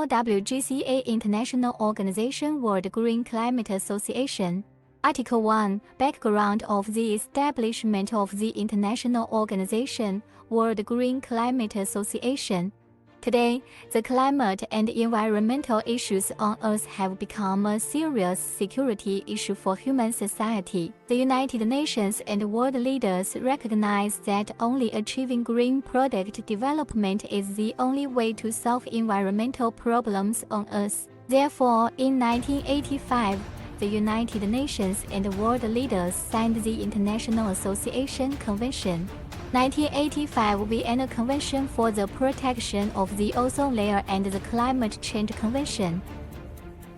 IOWGCA International Organization World Green Climate Association. Article 1. Background of the establishment of the International Organization, World Green Climate Association. Today, the climate and environmental issues on Earth have become a serious security issue for human society. The United Nations and world leaders recognize that only achieving green product development is the only way to solve environmental problems on Earth. Therefore, in 1985, the United Nations and world leaders signed the International Association Convention. 1985 Vienna Convention for the Protection of the Ozone Layer and the Climate Change Convention.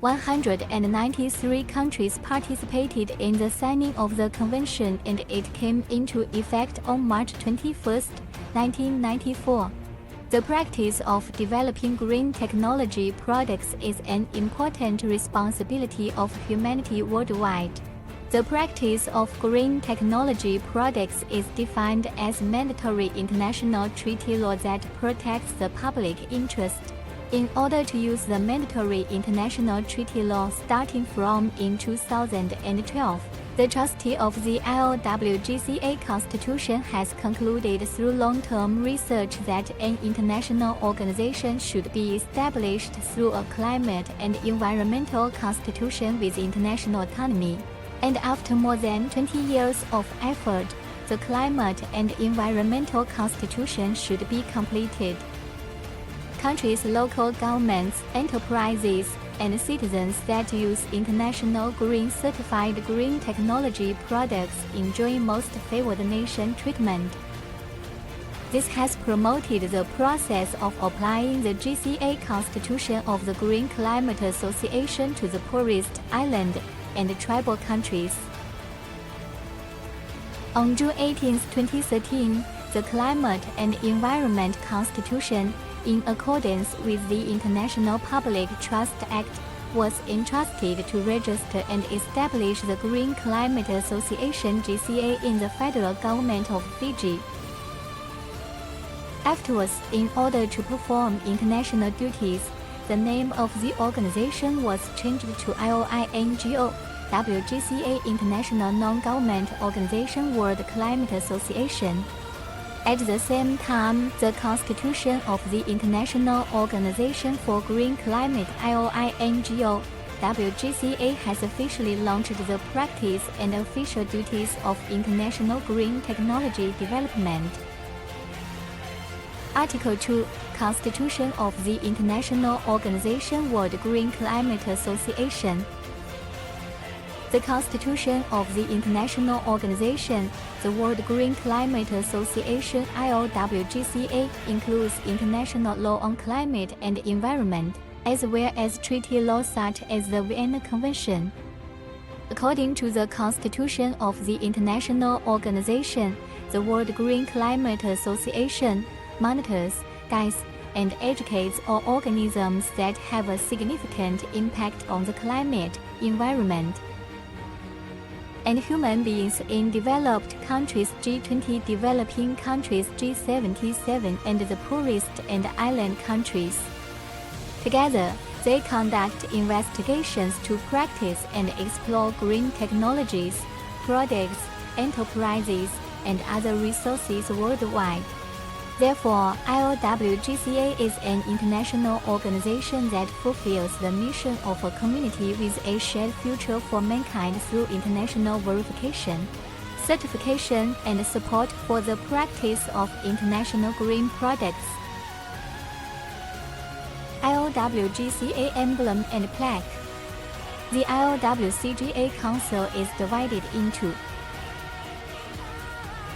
193 countries participated in the signing of the convention, and it came into effect on March 21, 1994. The practice of developing green technology products is an important responsibility of humanity worldwide. The practice of green technology products is defined as mandatory international treaty law that protects the public interest. In order to use the mandatory international treaty law starting from in 2012, the trustee of the IOWGCA Constitution has concluded through long-term research that an international organization should be established through a climate and environmental constitution with international autonomy. And after more than 20 years of effort, the Climate and Environmental Constitution should be completed. Countries, local governments, enterprises, and citizens that use international green certified green technology products enjoy most favored nation treatment. This has promoted the process of applying the GCA Constitution of the Green Climate Association to the poorest island and tribal countries. On June 18, 2013, the Climate and Environment Constitution, in accordance with the International Public Trust Act, was entrusted to register and establish the Green Climate Association GCA in the federal government of Fiji. Afterwards, in order to perform international duties, the name of the organization was changed to IOINGO, WGCA International Non-Government Organization World Climate Association. At the same time, the Constitution of the International Organization for Green Climate IOINGO, WGCA has officially launched the practice and official duties of international green technology development. Article 2. Constitution of the International Organization World Green Climate Association. The Constitution of the International Organization, the World Green Climate Association IOWGCA, includes international law on climate and environment, as well as treaty law such as the Vienna Convention. According to the Constitution of the International Organization, the World Green Climate Association monitors, guides, and educates all organisms that have a significant impact on the climate, environment, and human beings in developed countries G20, developing countries G77, and the poorest and island countries. Together, they conduct investigations to practice and explore green technologies, products, enterprises, and other resources worldwide. Therefore, IOWGCA is an international organization that fulfills the mission of a community with a shared future for mankind through international verification, certification, and support for the practice of international green products. IOWGCA Emblem and Plaque. The IOWCGA Council is divided into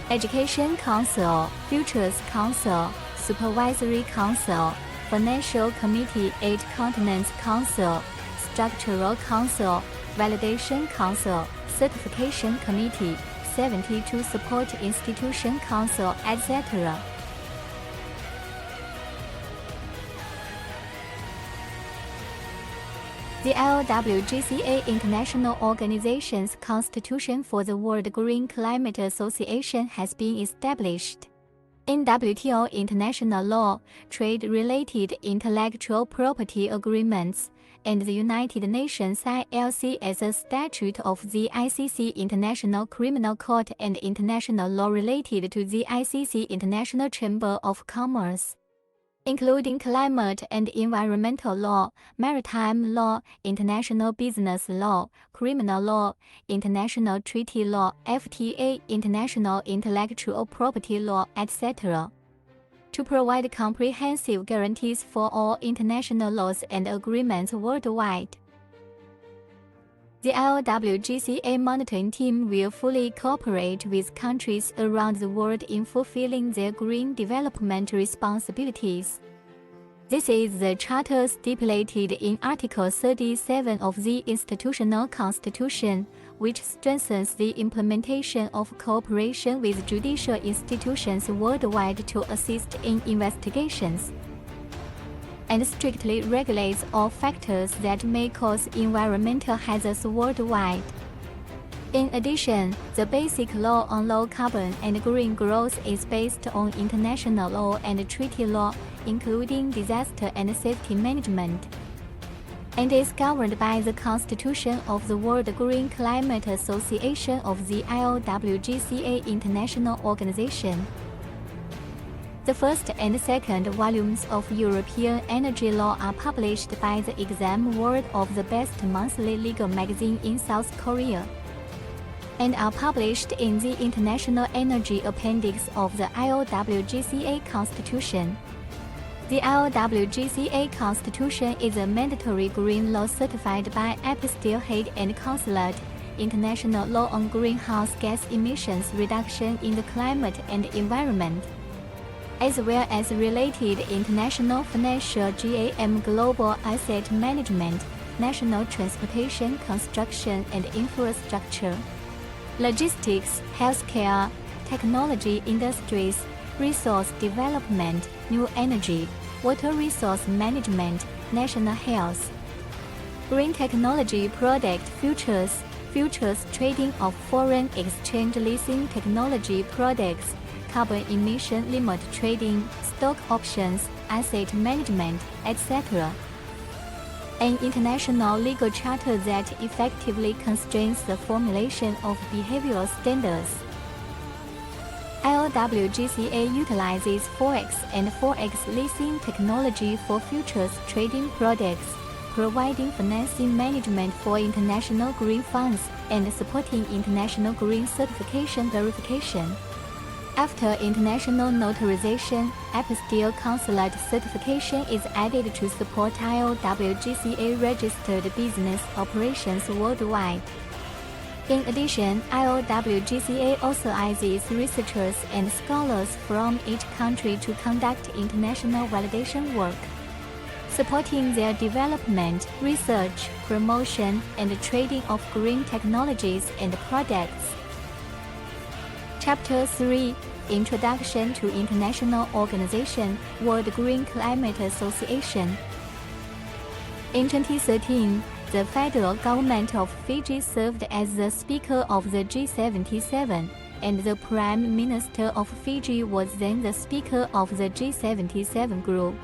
Education Council, Futures Council, Supervisory Council, Financial Committee, 8 Continents Council, Structural Council, Validation Council, Certification Committee, 72 Support Institution Council, etc. The IOWGCA International Organization's Constitution for the World Green Climate Association has been established. In WTO international law, trade-related intellectual property agreements, and the United Nations ILC as a statute of the ICC International Criminal Court and international law related to the ICC International Chamber of Commerce, including climate and environmental law, maritime law, international business law, criminal law, international treaty law, FTA, international intellectual property law, etc., to provide comprehensive guarantees for all international laws and agreements worldwide. The IOWGCA monitoring team will fully cooperate with countries around the world in fulfilling their green development responsibilities. This is the charter stipulated in Article 37 of the Institutional Constitution, which strengthens the implementation of cooperation with judicial institutions worldwide to assist in investigations, and strictly regulates all factors that may cause environmental hazards worldwide. In addition, the basic law on low carbon and green growth is based on international law and treaty law, including disaster and safety management, and is governed by the Constitution of the World Green Climate Association of the IOWGCA International Organization. The first and second volumes of European energy law are published by the Exam World of the Best monthly legal magazine in South Korea, and are published in the International Energy Appendix of the IOWGCA Constitution. The IOWGCA Constitution is a mandatory green law certified by Apostille Hague and Consulate, international law on greenhouse gas emissions reduction in the climate and environment, as well as related international financial GAM global asset management, national transportation, construction and infrastructure, logistics, healthcare, technology industries, resource development, new energy, water resource management, national health, green technology product futures, futures trading of foreign exchange leasing technology products, carbon emission limit trading, stock options, asset management, etc. An international legal charter that effectively constrains the formulation of behavioral standards. IOWGCA utilizes Forex and Forex leasing technology for futures trading products, providing financing management for international green funds and supporting international green certification verification. After international notarization, Apostille Consulate certification is added to support IOWGCA registered business operations worldwide. In addition, IOWGCA authorizes researchers and scholars from each country to conduct international validation work, supporting their development, research, promotion, and trading of green technologies and products. Chapter 3: Introduction to International Organization, World Green Climate Association. In 2013, the federal government of Fiji served as the Speaker of the G77, and the Prime Minister of Fiji was then the Speaker of the G77 group.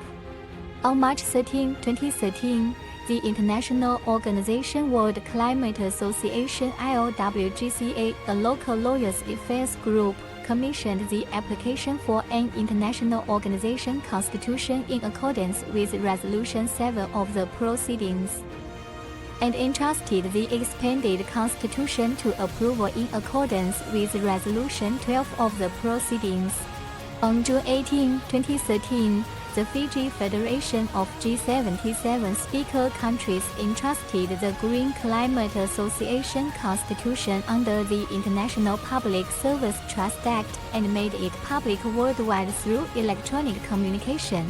On March 13, 2013, the International Organization World Climate Association IOWGCA, a local lawyers' affairs group, commissioned the application for an international organization constitution in accordance with Resolution 7 of the proceedings, and entrusted the expanded constitution to approval in accordance with Resolution 12 of the proceedings. On June 18, 2013, the Fiji Federation of G77 speaker countries entrusted the Green Climate Association Constitution under the International Public Service Trust Act and made it public worldwide through electronic communication.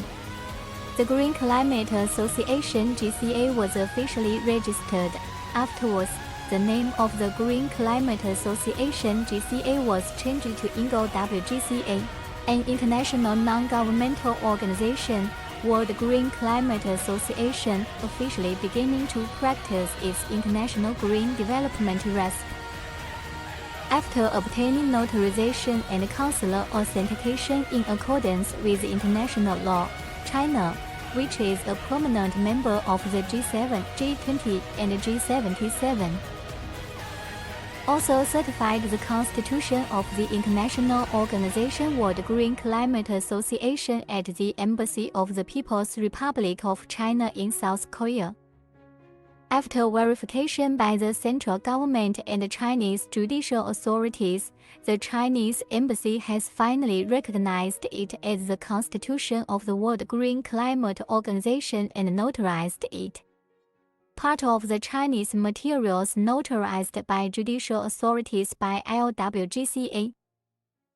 The Green Climate Association GCA was officially registered. Afterwards, the name of the Green Climate Association GCA was changed to INGO WGCA, an international non-governmental organization. World Green Climate Association officially beginning to practice its international green development RESP. After obtaining notarization and consular authentication in accordance with international law, China, which is a prominent member of the G7, G20, and G77, also certified the Constitution of the International Organization World Green Climate Association at the Embassy of the People's Republic of China in South Korea. After verification by the central government and Chinese judicial authorities, the Chinese embassy has finally recognized it as the Constitution of the World Green Climate Organization and notarized it. Part of the Chinese materials notarized by judicial authorities by LWGCA.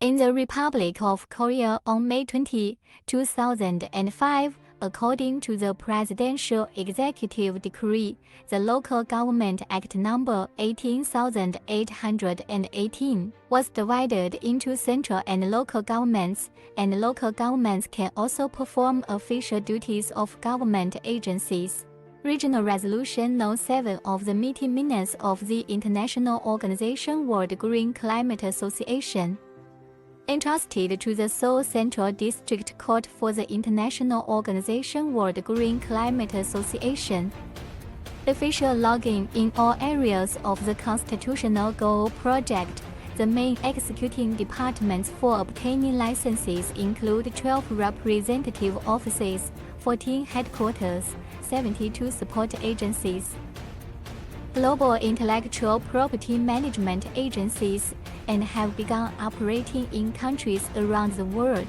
In the Republic of Korea on May 20, 2005, according to the Presidential Executive Decree, the Local Government Act No. 18,818 was divided into central and local governments, and local governments can also perform official duties of government agencies. Regional Resolution No. 7 of the meeting minutes of the International Organization World Green Climate Association, entrusted to the Seoul Central District Court for the International Organization World Green Climate Association. Official login in all areas of the Constitutional Goal project. The main executing departments for obtaining licenses include 12 representative offices, 14 headquarters, 72 support agencies, global intellectual property management agencies, and have begun operating in countries around the world.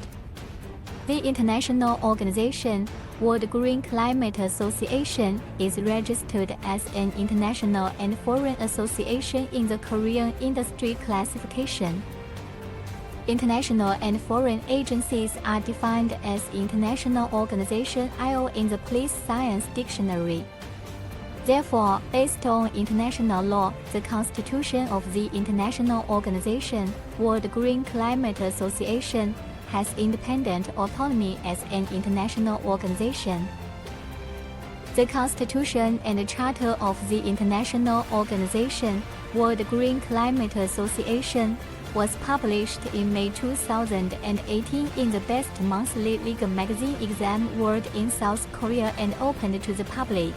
The International Organization World Green Climate Association is registered as an international and foreign association in the Korean industry classification. International and foreign agencies are defined as International Organization IO in the Police Science Dictionary. Therefore, based on international law, the Constitution of the International Organization, World Green Climate Association, has independent autonomy as an international organization. The Constitution and Charter of the International Organization, World Green Climate Association, was published in May 2018 in the best monthly legal magazine Exam World in South Korea and opened to the public.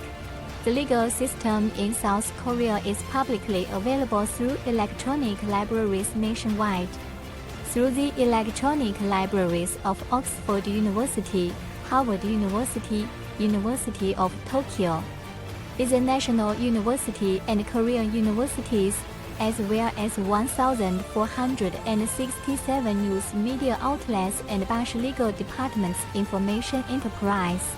The legal system in South Korea is publicly available through electronic libraries nationwide. Through the electronic libraries of Oxford University, Harvard University, University of Tokyo, is a national university and Korean universities, as well as 1,467 news media outlets and Bash Legal Department's information enterprise.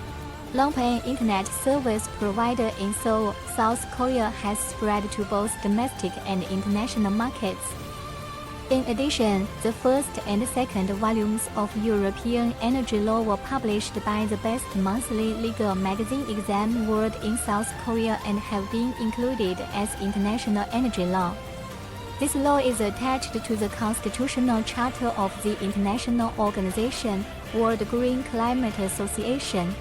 Longpan Internet service provider in Seoul, South Korea has spread to both domestic and international markets. In addition, the first and second volumes of European energy law were published by the best monthly legal magazine Exam World in South Korea and have been included as international energy law. This law is attached to the Constitutional Charter of the International Organization, World Green Climate Association.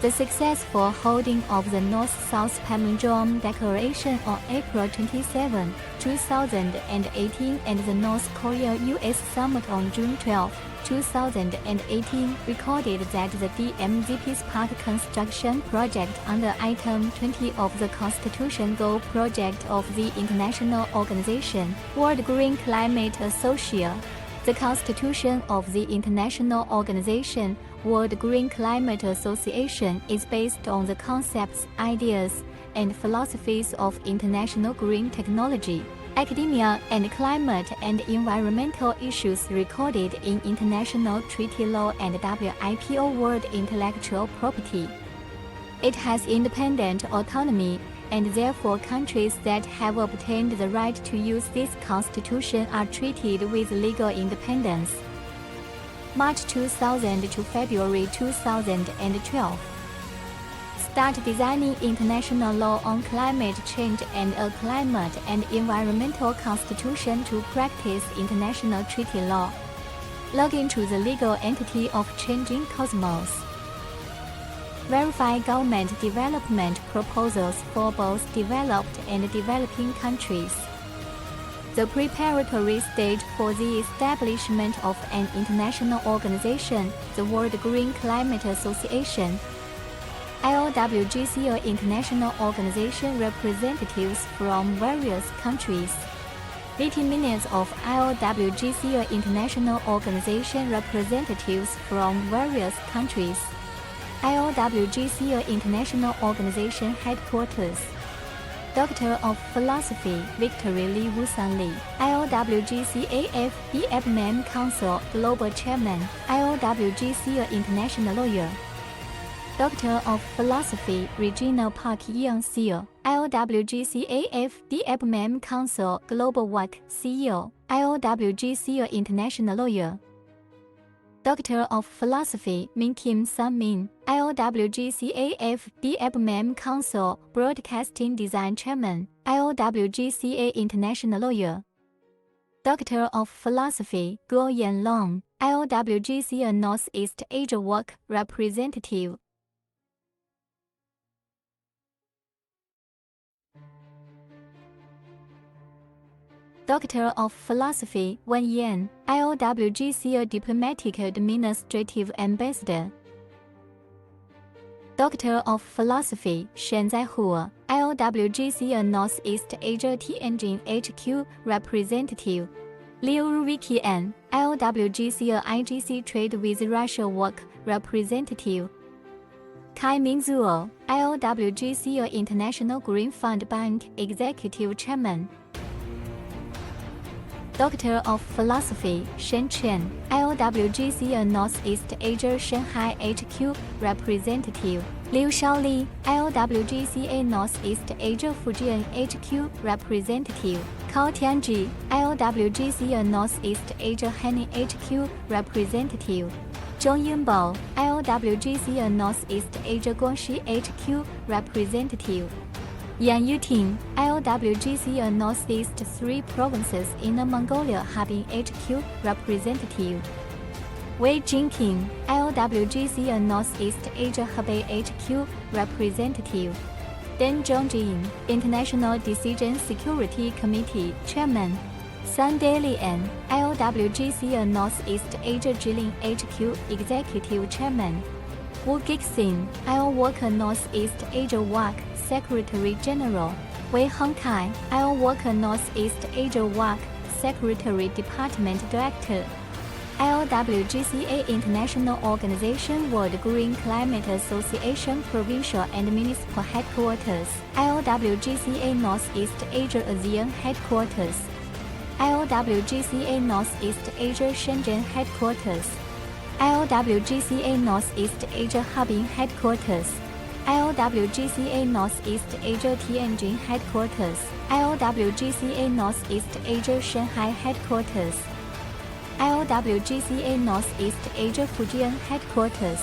The successful holding of the North-South Panmunjom Declaration on April 27, 2018 and the North Korea-US Summit on June 12, 2018 recorded that the DMZP's park construction project under Item 20 of the Constitution Goal project of the International Organization, World Green Climate Association. The Constitution of the International Organization, World Green Climate Association is based on the concepts, ideas, and philosophies of international green technology, academia, and climate and environmental issues recorded in international treaty law and WIPO World Intellectual Property. It has independent autonomy, and therefore countries that have obtained the right to use this constitution are treated with legal independence. March 2000 to February 2012. Start designing international law on climate change and a climate and environmental constitution to practice international treaty law. Log into the legal entity of Changing Cosmos. Verify government development proposals for both developed and developing countries. the preparatory stage for the establishment of an international organization, the World Green Climate Association. ILWGC, an international organization representatives from various countries. Meeting minutes of ILWGC, an international organization representatives from various countries. ILWGC, an international organization headquarters. Doctor of Philosophy, Victory Lee Woosan Lee, ILWGC AFBMM Council Global Chairman, ILWGC International Lawyer. Doctor of Philosophy, Regina Park Yang CEO, ILWGC AFBMM Council Global Work CEO, ILWGC International Lawyer. Doctor of Philosophy, Min Kim Sun Min, ILWGC AFBMM Council Broadcasting Design Chairman, ILWGC International Lawyer. Doctor of Philosophy, Guo Yanlong, ILWGC Northeast Asia Work Representative. Doctor of Philosophy, Wen Yan, ILWGC Diplomatic Administrative Ambassador. Doctor of Philosophy, Shen Zaihu, ILWGC Northeast Asia Tianjin HQ Representative. Liu Ruiki An, ILWGC IGC Trade with Russia Work Representative. Kai Mingzuo, ILWGC International Green Fund Bank Executive Chairman. Doctor of Philosophy, Shen Chen, ILWGC Northeast Asia Shanghai HQ Representative. Liu Shaoli, ILWGC Northeast Asia Fujian HQ Representative. Cao Tianji, ILWGC Northeast Asia Henan HQ Representative. Zhong Yunbao, ILWGC Northeast Asia Guangxi HQ Representative. Yan Yuting, ILWGC Northeast 3 Provinces Inner Mongolia Harbin HQ Representative. Wei Jinping, ILWGC Northeast Asia Hebei HQ Representative. Deng Zhongjin, International Decision Security Committee Chairman. Sun Dalian, ILWGC Northeast Asia Jilin HQ Executive Chairman. Wu Gixin, ILWOC Northeast Asia WAC Secretary General. Wei Hongkai, ILWOC Northeast Asia WAC Secretary Department Director. ILWGCA International Organization World Green Climate Association Provincial and Municipal Headquarters. ILWGCA Northeast Asia ASEAN Headquarters. ILWGCA Northeast Asia Shenzhen Headquarters. ILWGCA Northeast Asia Harbin Headquarters. ILWGCA Northeast Asia Tianjin Headquarters. ILWGCA Northeast Asia Shanghai Headquarters. ILWGCA Northeast Asia Fujian Headquarters.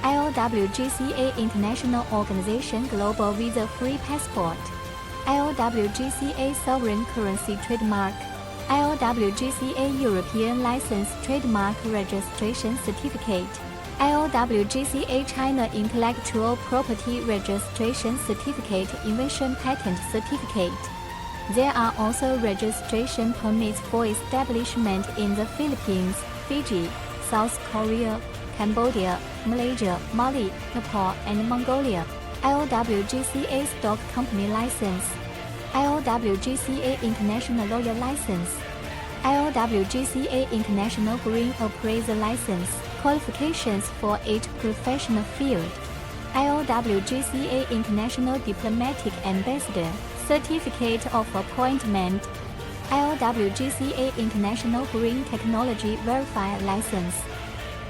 ILWGCA International Organization Global Visa Free Passport. ILWGCA Sovereign Currency Trademark. ILWGCA European License Trademark Registration Certificate. ILWGCA China Intellectual Property Registration Certificate Invention Patent Certificate. There are also registration permits for establishment in the Philippines, Fiji, South Korea, Cambodia, Malaysia, Mali, Nepal, and Mongolia. ILWGCA Stock Company License. ILWGCA International Lawyer License. ILWGCA International Green Appraiser License. Qualifications for each professional field. ILWGCA International Diplomatic Ambassador. Certificate of Appointment. ILWGCA International Green Technology Verifier License.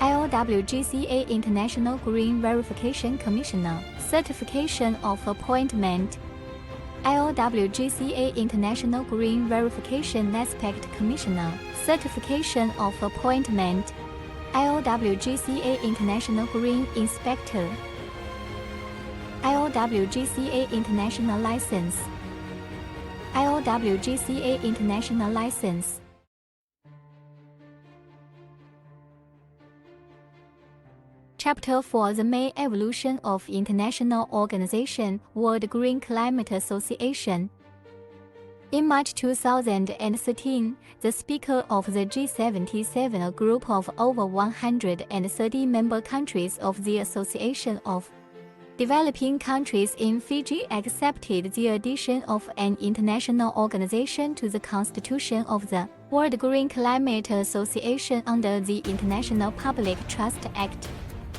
ILWGCA International Green Verification Commissioner. Certification of Appointment. ILWGCA International Green Verification Aspect Commissioner. Certification of Appointment. ILWGCA International Green Inspector. ILWGCA International License. ILWGCA International License. Chapter 4: The Main Evolution of International Organization, World Green Climate Association. In March 2013, the Speaker of the G77, a group of over 130 member countries of the Association of Developing Countries in Fiji, accepted the addition of an international organization to the Constitution of the World Green Climate Association under the International Public Trust Act.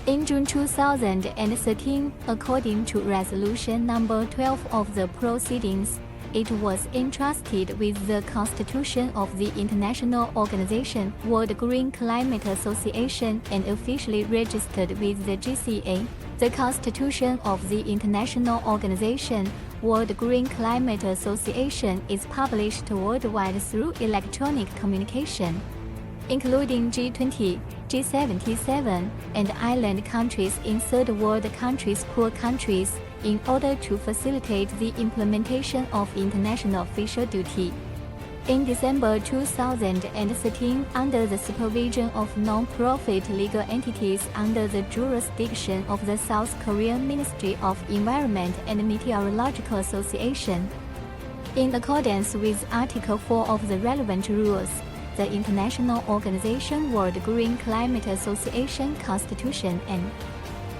In June 2013, according to Resolution Number 12 of the proceedings, it was entrusted with the Constitution of the International Organization, World Green Climate Association, and officially registered with the GCA. The Constitution of the International Organization, World Green Climate Association, is published worldwide through electronic communication, including G20, G77, and island countries in third world countries, poor countries, in order to facilitate the implementation of international official duty. In December 2013, under the supervision of non-profit legal entities under the jurisdiction of the South Korean Ministry of Environment and Meteorological Association, in accordance with Article 4 of the relevant rules, the International Organization World Green Climate Association Constitution, and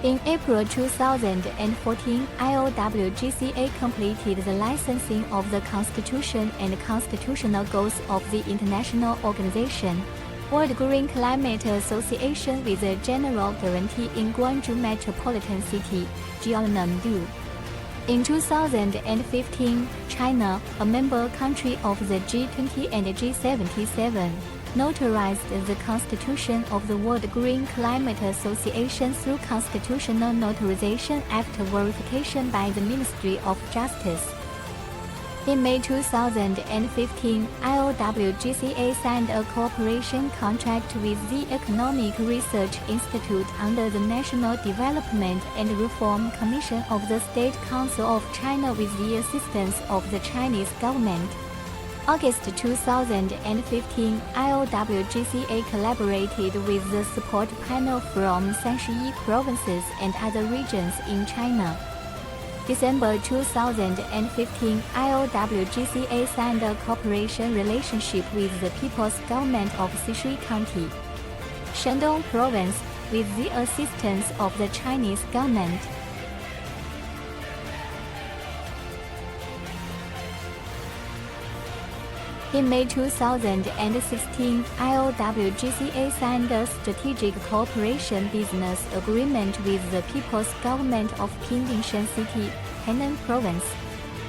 in April 2014, IOWGCA completed the licensing of the Constitution and constitutional goals of the International Organization, World Green Climate Association, with a general guarantee in Gwangju Metropolitan City, Jeonnam-do. In 2015, China, a member country of the G20 and G77, notarized the Constitution of the World Green Climate Association through constitutional notarization after verification by the Ministry of Justice. In May 2015, IOWGCA signed a cooperation contract with the Economic Research Institute under the National Development and Reform Commission of the State Council of China with the assistance of the Chinese government. August 2015, IOWGCA collaborated with the support panel from Shaanxi provinces and other regions in China. December 2015, IOWGCA signed a cooperation relationship with the People's Government of Sishui County, Shandong Province, with the assistance of the Chinese government. In May 2016, IOWGCA signed a strategic cooperation business agreement with the People's Government of Pingdingshan City, Henan Province.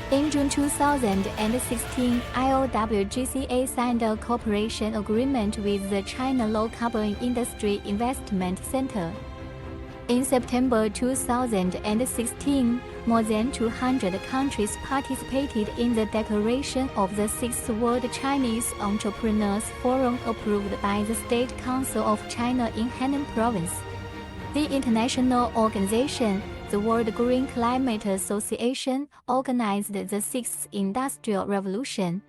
In June 2016, IOWGCA signed a cooperation agreement with the China Low Carbon Industry Investment Center. In September 2016, more than 200 countries participated in the declaration of the 6th World Chinese Entrepreneurs Forum approved by the State Council of China in Henan Province. The international organization, the World Green Climate Association, organized the 6th Industrial Revolution.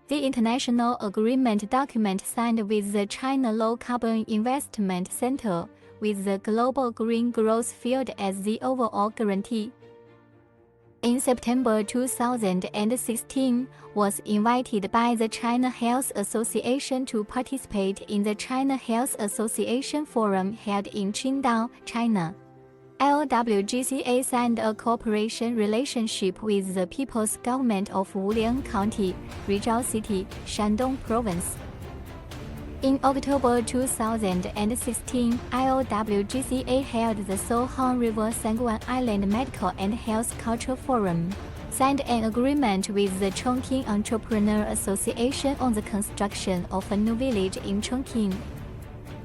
The international agreement document signed with the China Low Carbon Investment Center, with the Global Green Growth Field as the overall guarantee. In September 2016, was invited by the China Health Association to participate in the China Health Association Forum held in Qingdao, China. IOWGCA signed a cooperation relationship with the People's Government of Wuliang County, Rizhao City, Shandong Province. In October 2016, IOWGCA held the Sohang River Sangguan Island Medical and Health Culture Forum, signed an agreement with the Chongqing Entrepreneur Association on the construction of a new village in Chongqing,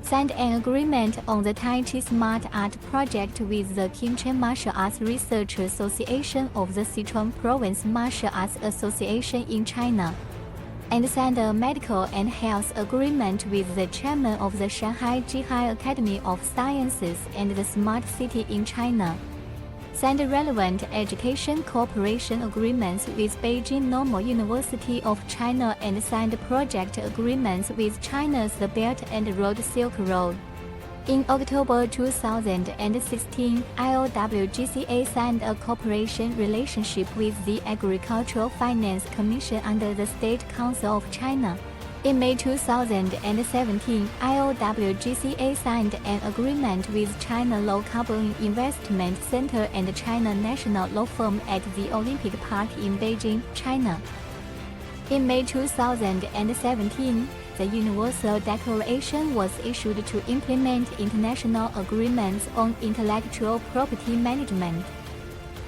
signed an agreement on the Tai Chi Smart Art project with the Kimchen Martial Arts Research Association of the Sichuan Province Martial Arts Association in China, and signed a medical and health agreement with the chairman of the Shanghai Zhihai Academy of Sciences and the Smart City in China, signed relevant education cooperation agreements with Beijing Normal University of China, and signed project agreements with China's The Belt and Road Silk Road. In October 2016, IOWGCA signed a cooperation relationship with the Agricultural Finance Commission under the State Council of China. In May 2017, IOWGCA signed an agreement with China Low Carbon Investment Center and China National Law Firm at the Olympic Park in Beijing, China. In May 2017, the Universal Declaration was issued to implement international agreements on intellectual property management,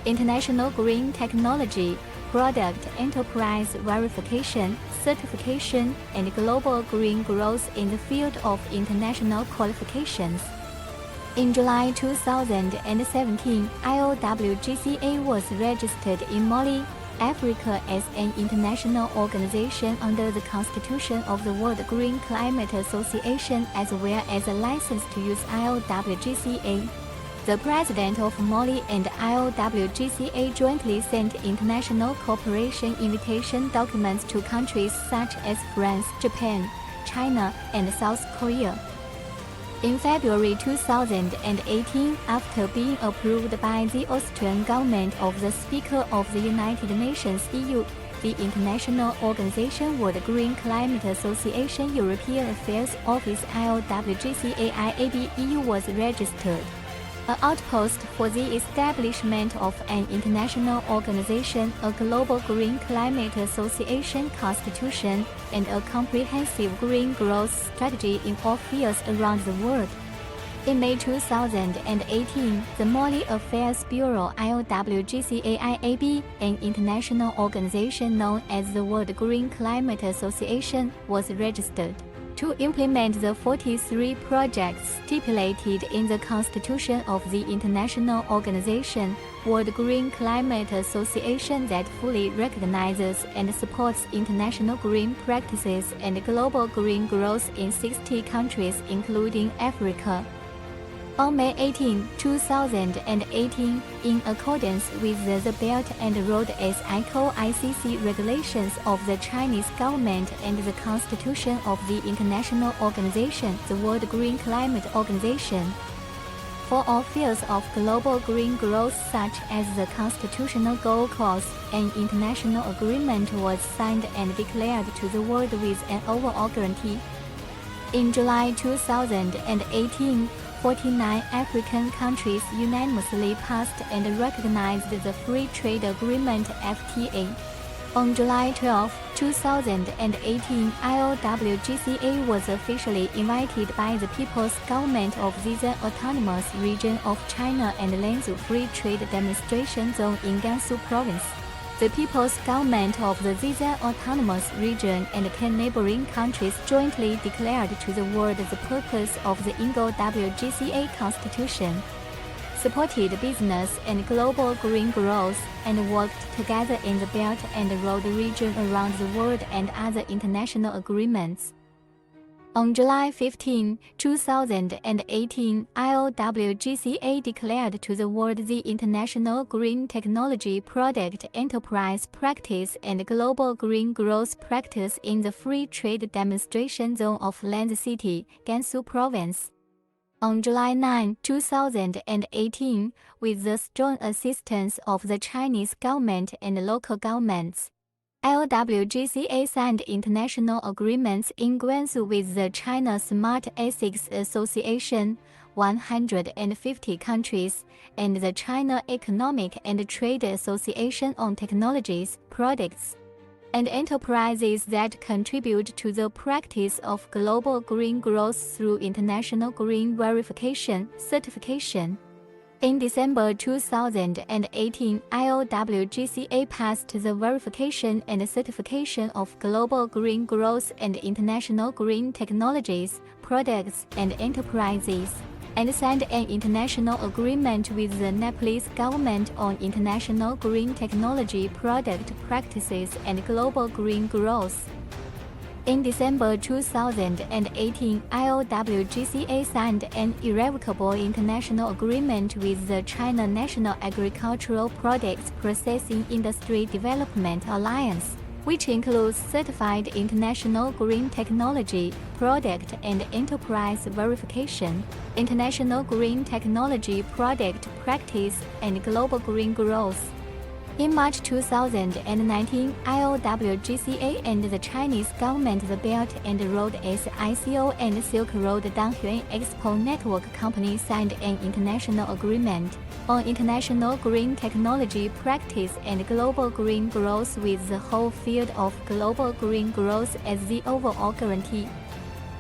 international green technology, product enterprise verification, certification, and global green growth in the field of international qualifications. In July 2017, IOWGCA was registered in Mali, Africa as an international organization under the Constitution of the World Green Climate Association as well as a license to use IOWGCA. The President of Mali and IOWGCA jointly sent international cooperation invitation documents to countries such as France, Japan, China, and South Korea. In February 2018, after being approved by the Austrian government of the Speaker of the United Nations (EU), the International Organization World Green Climate Association European Affairs Office IOWGCA-IAB EU was registered. An outpost for the establishment of an international organization, a global green climate association constitution, and a comprehensive green growth strategy in all fields around the world. In May 2018, the Mali Affairs Bureau IOWGCA-IAB, an international organization known as the World Green Climate Association, was registered to implement the 43 projects stipulated in the Constitution of the International Organization, World Green Climate Association that fully recognizes and supports international green practices and global green growth in 60 countries including Africa. On May 18, 2018, in accordance with the Belt and Road as ICC regulations of the Chinese government and the Constitution of the International Organization, the World Green Climate Organization, for all fields of global green growth such as the Constitutional Gold Clause, an international agreement was signed and declared to the world with an overall guarantee. In July 2018, 49 African countries unanimously passed and recognized the Free Trade Agreement (FTA). On July 12, 2018, IOWGCA was officially invited by the People's Government of Xizan Autonomous Region of China and Lanzhou Free Trade Demonstration Zone in Gansu Province. The People's Government of the Xizan Autonomous Region and 10 neighboring countries jointly declared to the world the purpose of the INGO-WGCA Constitution, supported business and global green growth, and worked together in the Belt and Road region around the world and other international agreements. On July 15, 2018, IOWGCA declared to the world the International Green Technology Product Enterprise Practice and Global Green Growth Practice in the Free Trade Demonstration Zone of Lanzhou City, Gansu Province. On July 9, 2018, with the strong assistance of the Chinese government and local governments, IOWGCA signed international agreements in Guangzhou with the China Smart ASICS Association, 150 countries, and the China Economic and Trade Association on technologies, products, and enterprises that contribute to the practice of global green growth through international green verification, certification. In December 2018, IOWGCA passed the verification and certification of global green growth and international green technologies, products, and enterprises, and signed an international agreement with the Nepalese government on international green technology product practices and global green growth. In December 2018, IOWGCA signed an irrevocable international agreement with the China National Agricultural Products Processing Industry Development Alliance, which includes certified international green technology, product and enterprise verification, international green technology product practice, and global green growth. In March 2019, IOWGCA and the Chinese government, the Belt and Road SICO and Silk Road Donghuan Expo Network Company signed an international agreement on international green technology practice and global green growth with the whole field of global green growth as the overall guarantee.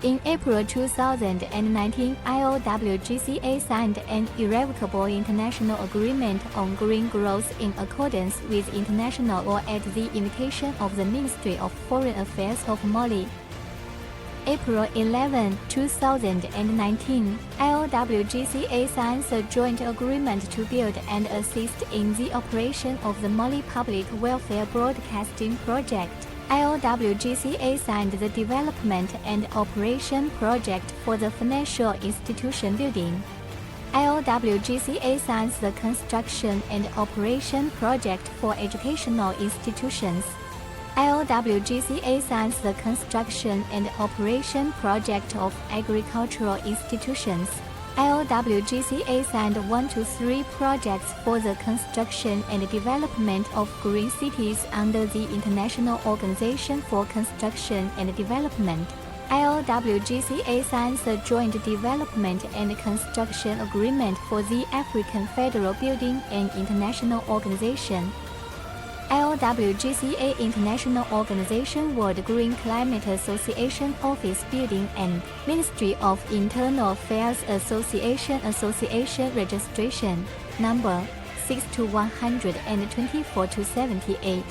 In April 2019, IOWGCA signed an irrevocable international agreement on green growth in accordance with international law at the invitation of the Ministry of Foreign Affairs of Mali. April 11, 2019, IOWGCA signs a joint agreement to build and assist in the operation of the Mali Public Welfare Broadcasting Project. IOWGCA signed the development and operation project for the financial institution building. IOWGCA signs the construction and operation project for educational institutions. IOWGCA signs the construction and operation project of agricultural institutions. IOWGCA signed 1 to 3 projects for the construction and development of green cities under the International Organization for Construction and Development. IOWGCA signs a joint development and construction agreement for the African Federal Building and International Organization. IOWGCA International Organization World Green Climate Association Office Building and Ministry of Internal Affairs Association Registration Number 6-124-78.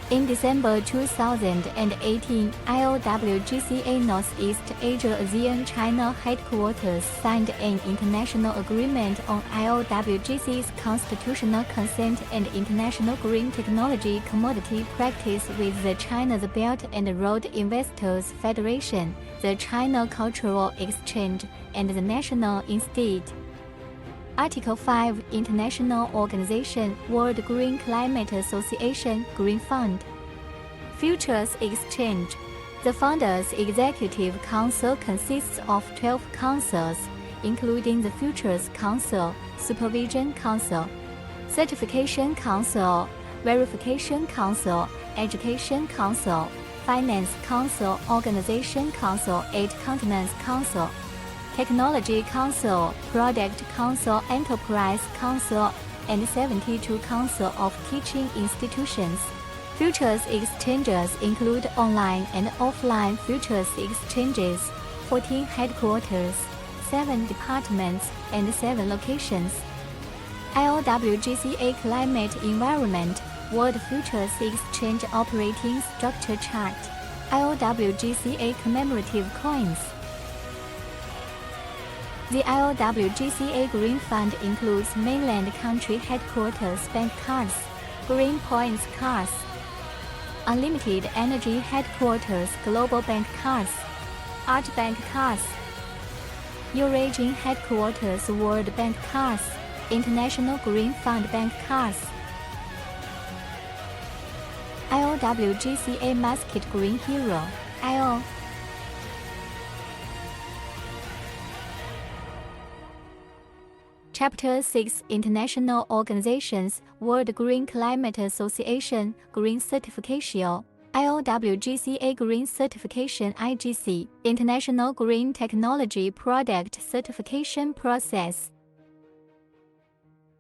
In December 2018, IOWGCA Northeast Asia ASEAN China Headquarters signed an international agreement on IOWGC's constitutional consent and international green technology commodity practice with the China the Belt and Road Investors Federation, the China Cultural Exchange, and the National Institute. Article 5 International Organization World Green Climate Association Green Fund Futures Exchange. The Fund's Executive Council consists of 12 councils, including the Futures Council, Supervision Council, Certification Council, Verification Council, Education Council, Finance Council, Organization Council, 8 Continents Council, Technology Council, Product Council, Enterprise Council, and 72 Council of Teaching Institutions. Futures exchanges include online and offline futures exchanges, 14 headquarters, 7 departments, and 7 locations. IOWGCA Climate Environment World Futures Exchange Operating Structure Chart. IOWGCA Commemorative Coins. The IOWGCA Green Fund includes mainland country headquarters bank cards, Green Points cards, Unlimited Energy Headquarters Global Bank cards, Art Bank cards, Eurasian Headquarters World Bank cards, International Green Fund Bank cards. IOWGCA Masked Green Hero, IO. Chapter 6 International Organizations World Green Climate Association Green Certification IOWGCA Green Certification IGC International Green Technology Product Certification Process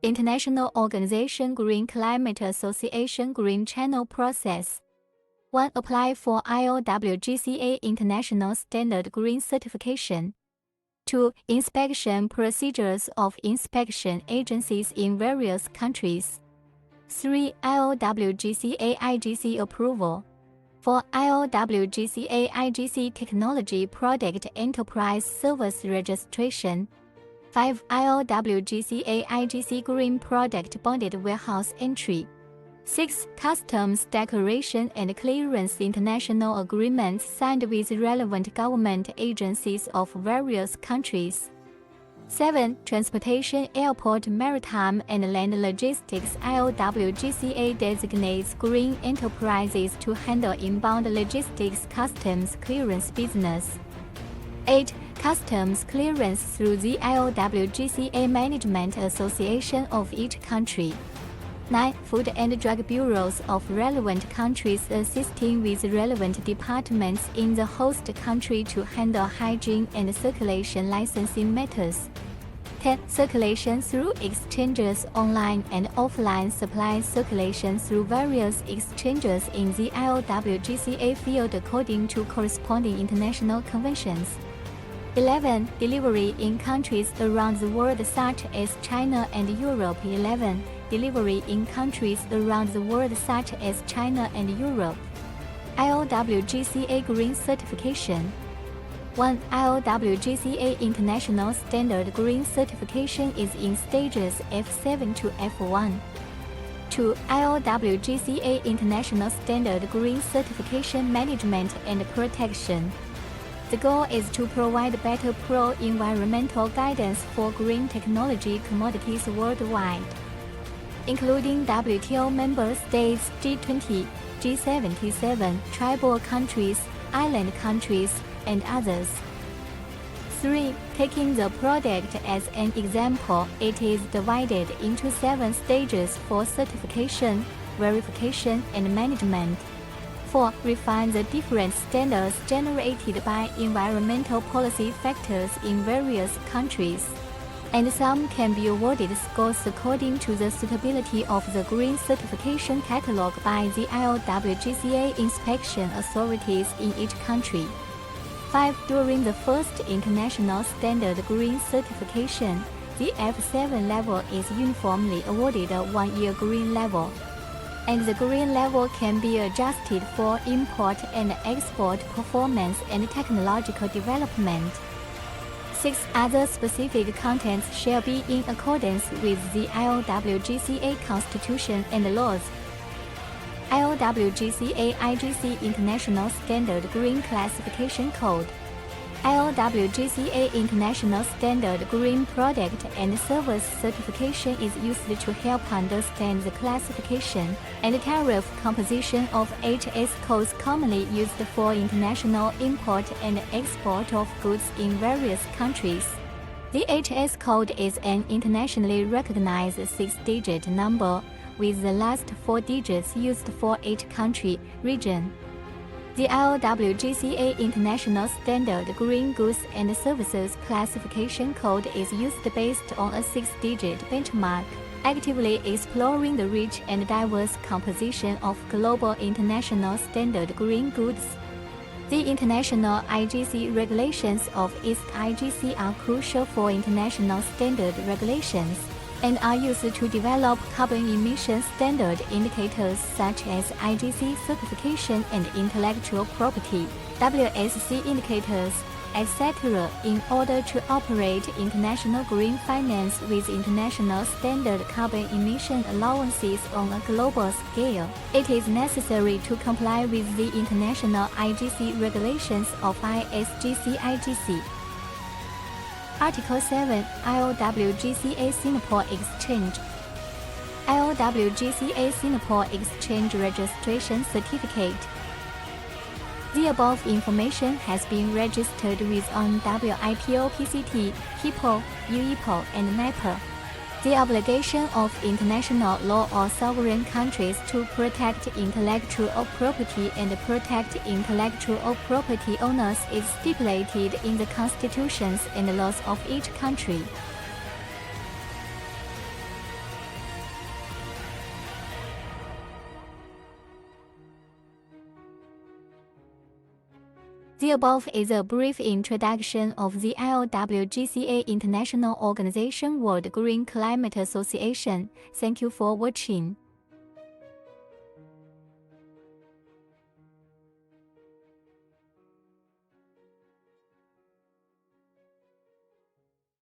International Organization Green Climate Association Green Channel Process 1. Apply for IOWGCA International Standard Green Certification 2. Inspection procedures of inspection agencies in various countries. 3. IOWGCA IGC approval. 4. IOWGCA IGC Technology Product Enterprise Service Registration. 5. IOWGCA IGC Green Product Bonded Warehouse Entry. 6. Customs Declaration and Clearance International Agreements signed with relevant government agencies of various countries. 7. Transportation, Airport, Maritime and Land Logistics. IOWGCA designates green enterprises to handle inbound logistics customs clearance business. 8. Customs clearance through the IOWGCA Management Association of each country. 9. Food and Drug Bureaus of relevant countries assisting with relevant departments in the host country to handle hygiene and circulation licensing matters. 10. Circulation through exchanges, online and offline supply circulation through various exchanges in the IOWGCA field according to corresponding international conventions. 11. Delivery in countries around the world such as China and Europe. 11. Delivery in countries around the world such as China and Europe. IOWGCA Green Certification. 1. IOWGCA International Standard Green Certification is in stages F7 to F1. 2. IOWGCA International Standard Green Certification Management and Protection. The goal is to provide better pro-environmental guidance for green technology commodities worldwide, including WTO member states, G20, G77, tribal countries, island countries, and others. 3. Taking the product as an example, it is divided into 7 stages for certification, verification, and management. 4. Refine the different standards generated by environmental policy factors in various countries, and some can be awarded scores according to the suitability of the green certification catalog by the IOWGCA inspection authorities in each country. 5. During the first International Standard Green Certification, the F7 level is uniformly awarded a 1-year green level, and the green level can be adjusted for import and export performance and technological development. 6. Other specific contents shall be in accordance with the IOWGCA Constitution and laws. IOWGCA IGC International Standard Green Classification Code. IOWGCA International Standard Green Product and Service Certification is used to help understand the classification and tariff composition of HS codes commonly used for international import and export of goods in various countries. The HS code is an internationally recognized 6-digit number, with the last 4 digits used for each country, region. The IOWGCA International Standard Green Goods and Services Classification Code is used based on a 6-digit benchmark, actively exploring the rich and diverse composition of global international standard green goods. The international IGC regulations of East IGC are crucial for international standard regulations, and are used to develop carbon emission standard indicators such as IGC certification and intellectual property, WSC indicators, etc. in order to operate international green finance with international standard carbon emission allowances on a global scale. It is necessary to comply with the international IGC regulations of ISGC-IGC. Article 7. IOWGCA Singapore Exchange. IOWGCA Singapore Exchange Registration Certificate. The above information has been registered with on WIPO PCT, HIPO, UIPO, and NIPO. The obligation of international law or sovereign countries to protect intellectual property and protect intellectual property owners is stipulated in the constitutions and laws of each country. The above is a brief introduction of the IOWGCA International Organization World Green Climate Association. Thank you for watching.